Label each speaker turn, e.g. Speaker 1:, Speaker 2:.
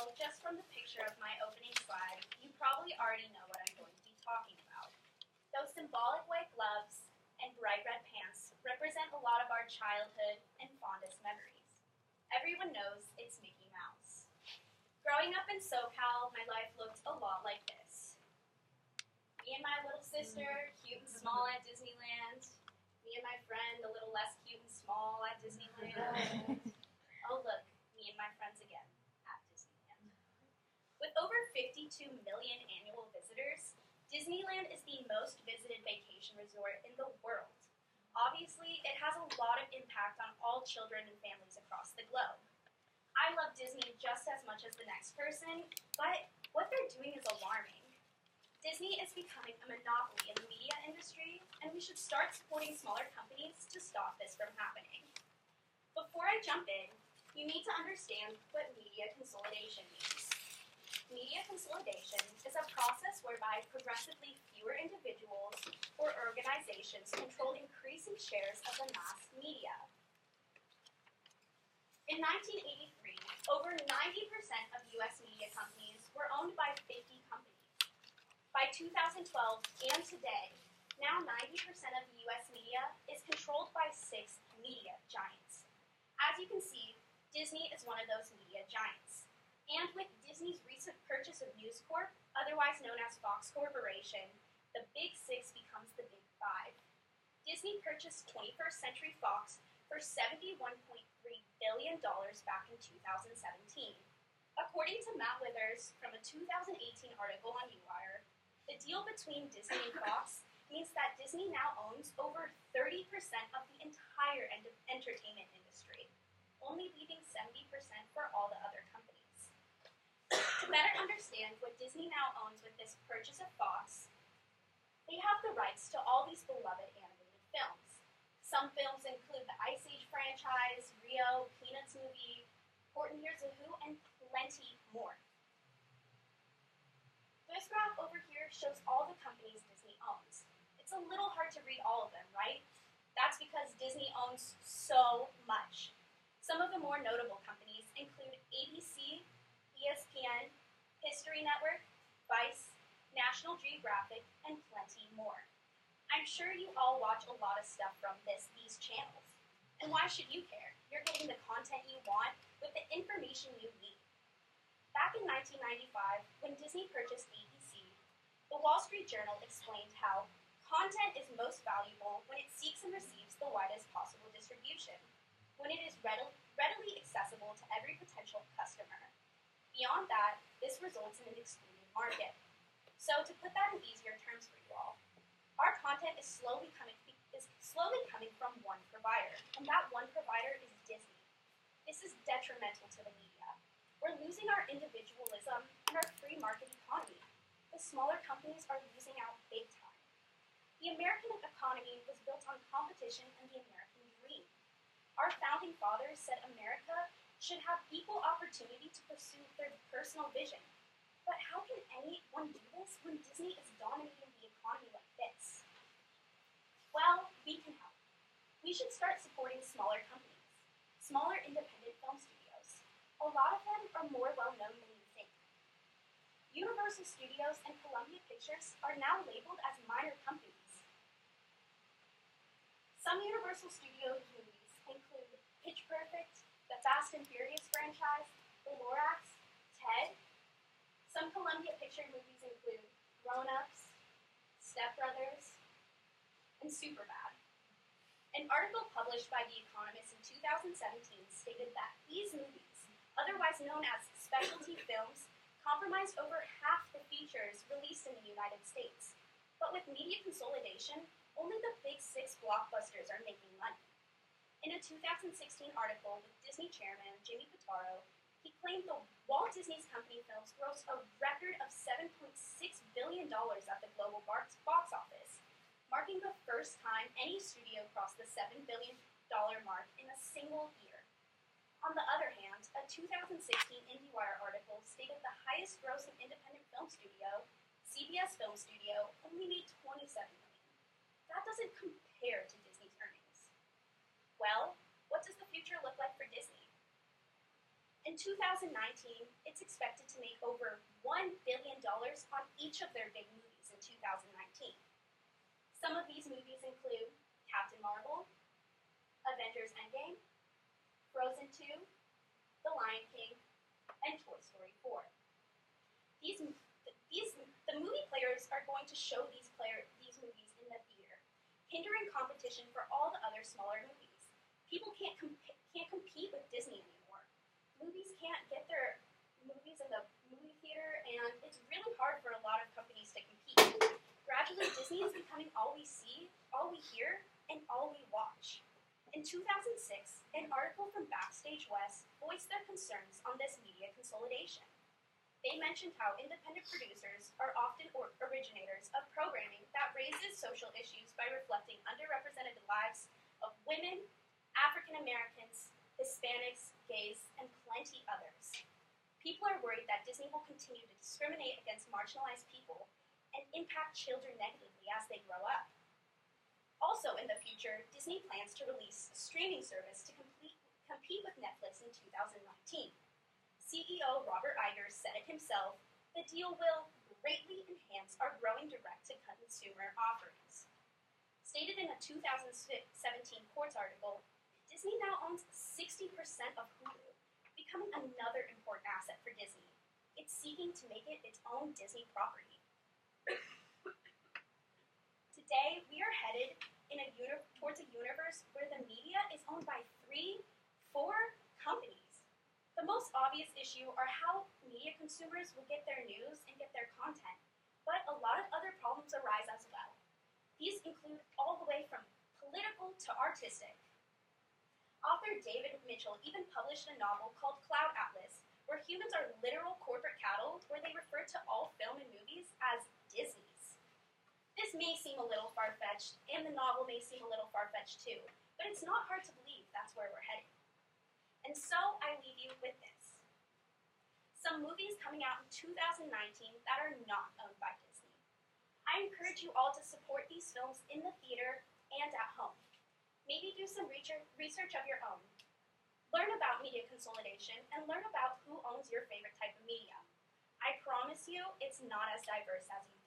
Speaker 1: Well, just from the picture of my opening slide, you probably already know what I'm going to be talking about. Those symbolic white gloves and bright red pants represent a lot of our childhood and fondest memories. Everyone knows it's Mickey Mouse. Growing up in SoCal, my life looked a lot like this. Me and my little sister, cute and small at Disneyland. Me and my friend, a little less cute and small at Disneyland. Oh look, me and my friends again at Disneyland. With over 52 million annual visitors, Disneyland is the most visited vacation resort in the world. Obviously, it has a lot of impact on all children and families across the globe. I love Disney just as much as the next person, but what they're doing is alarming. Disney is becoming a monopoly in the media industry, and we should start supporting smaller companies to stop this from happening. Before I jump in, you need to understand what media consolidation means. Media consolidation is a process whereby progressively fewer individuals or organizations control increasing shares of the mass media. In 1983, over 90% of U.S. media companies were owned by 50 companies. By 2012 and today, now 90% of the U.S. media is controlled by 6 media giants. As you can see, Disney is one of those media giants. And with Disney's recent purchase of News Corp, otherwise known as Fox Corporation, the Big Six becomes the Big Five. Disney purchased 21st Century Fox for $71.3 billion back in 2017. According to Matt Withers from a 2018 article on UWire, the deal between Disney and Fox means that Disney now owns over 30% of the entire entertainment industry, only leaving 70% for all the other companies. To better understand what Disney now owns with this purchase of Fox, they have the rights to all these beloved animated films. Some films include the Ice Age franchise, Rio, Peanuts movie, Horton Hears a Who, and plenty more. This graph over here shows all the companies Disney owns. It's a little hard to read all of them, right? That's because Disney owns so much. Some of the more notable companies include ABC, ESPN, History Network, Vice, National Geographic, and plenty more. I'm sure you all watch a lot of stuff from these channels. And why should you care? You're getting the content you want with the information you need. Back in 1995, when Disney purchased ABC, the Wall Street Journal explained how content is most valuable when it seeks and receives the widest possible distribution, when it is readily accessible to every potential customer. Beyond that, this results in an excluded market. So to put that in easier terms for you all, our content is slowly coming from one provider, and that one provider is Disney. This is detrimental to the media. We're losing our individualism and our free market economy. The smaller companies are losing out big time. The American economy was built on competition and the American dream. Our founding fathers said America should have equal opportunity to pursue their personal vision. But how can anyone do this when Disney is dominating the economy like this? Well, we can help. We should start supporting smaller companies, smaller independent film studios. A lot of them are more well-known than you think. Universal Studios and Columbia Pictures are now labeled as minor companies. Some Universal Studios movies include Pitch Perfect, the Fast and Furious franchise, The Lorax, Ted. Some Columbia Pictures movies include Grown Ups, Step Brothers, and Superbad. An article published by The Economist in 2017 stated that these movies, otherwise known as specialty films, comprised over half the features released in the United States. But with media consolidation, only the big 6 blockbusters are making money. In a 2016 article with Disney chairman Jimmy Pitaro, he claimed the Walt Disney Company films grossed a record of $7.6 billion at the global box office, marking the first time any studio crossed the $7 billion mark in a single year. On the other hand, a 2016 IndieWire article stated the highest grossing independent film studio, CBS Film Studio, only made $27 million. That doesn't compare to Disney's earnings. Well, what does the future look like for Disney? In In 2019, it's expected to make over $1 billion on each of their big movies in 2019. Some of these movies include Captain Marvel, Avengers Endgame, Frozen 2, The Lion King, and Toy Story 4. The movie players are going to show these movies in the theater, hindering competition for all the other smaller movies. People can't compete with Disney anymore. Movies can't get their movies in the movie theater, and it's really hard for a lot of companies to compete. Gradually, Disney is becoming all we see, all we hear, and all we watch. In 2006, an article from Backstage West voiced their concerns on this media consolidation. They mentioned how independent producers are often originators of programming that raises social issues by reflecting underrepresented lives of women, African Americans, Hispanics, gays, and plenty others. People are worried that Disney will continue to discriminate against marginalized people and impact children negatively as they grow up. Also in the future, Disney plans to release a streaming service to compete with Netflix in 2019. CEO Robert Iger said it himself, the deal will greatly enhance our growing direct-to-consumer offerings. Stated in a 2017 Quartz article, Disney now owns 60% of Hulu, becoming another important asset for Disney. It's seeking to make it its own Disney property. Today, we are headed towards a universe where the media is owned by 3-4 companies. The most obvious issue are how media consumers will get their news and get their content, but a lot of other problems arise as well. These include all the way from political to artistic. Author David Mitchell even published a novel called Cloud Atlas, where humans are literal corporate cattle, where they refer to all film and movies as Disney's. This may seem a little far-fetched, and the novel may seem a little far-fetched too, but it's not hard to believe that's where we're headed. And so I leave you with this. Some movies coming out in 2019 that are not owned by Disney. I encourage you all to support these films in the theater and at home. Maybe do some research of your own. Learn about media consolidation and learn about who owns your favorite type of media. I promise you, it's not as diverse as you